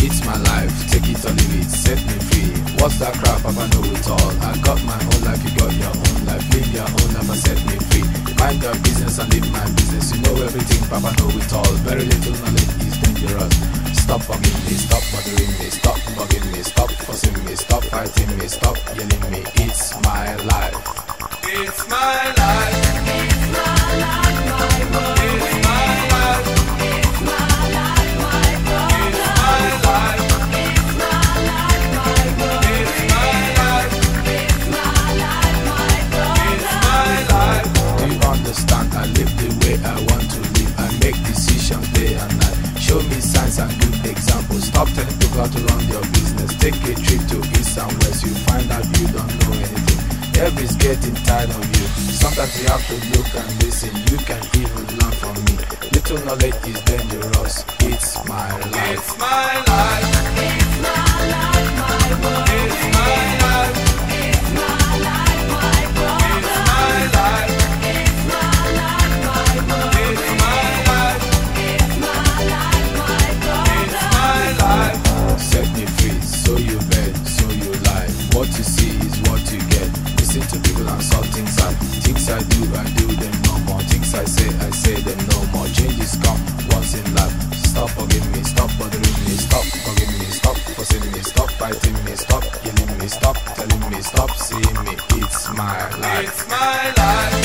It's my life, take it or leave it, set me free. What's that crap, Papa know it all. I got my own life, you got your own life. Live your own life and set me free. Mind your business and live my business. You know everything, Papa know it all. Very little knowledge is dangerous. Stop bugging me, stop bothering me, stop bugging me, stop fussing me, stop fighting me, stop yelling me. It's my life. It's my life. It's my life, my world. It's my life. It's my life, my world. It's my life. It's my life, my world. It's my life. It's my life, my world. It's my life. Do you understand? I live the way I want to live. I make decisions day and night. Show me signs and good examples. Stop telling people how to run your business. Take a trip to east and west. You find out you don't know anything. Everybody's getting tired of you. Sometimes you have to look and listen. You can even learn from me. Little knowledge is dangerous. It's my life. It's my life. It's my life, my world. It's my life. It's my life, my world. It's my life. It's my life, my world. It's my life. It's my life, my world. It's my life. Set me free, so you bet, so you lie. What you see is what you get. Listen to people and saw things I do them no more. Things I say them no more. Changes come once in life. Stop bugging me, stop bothering me, stop bugging me, stop fussing me, stop fighting me, stop yelling me, stop telling me, stop seeing me. It's my life. It's my life.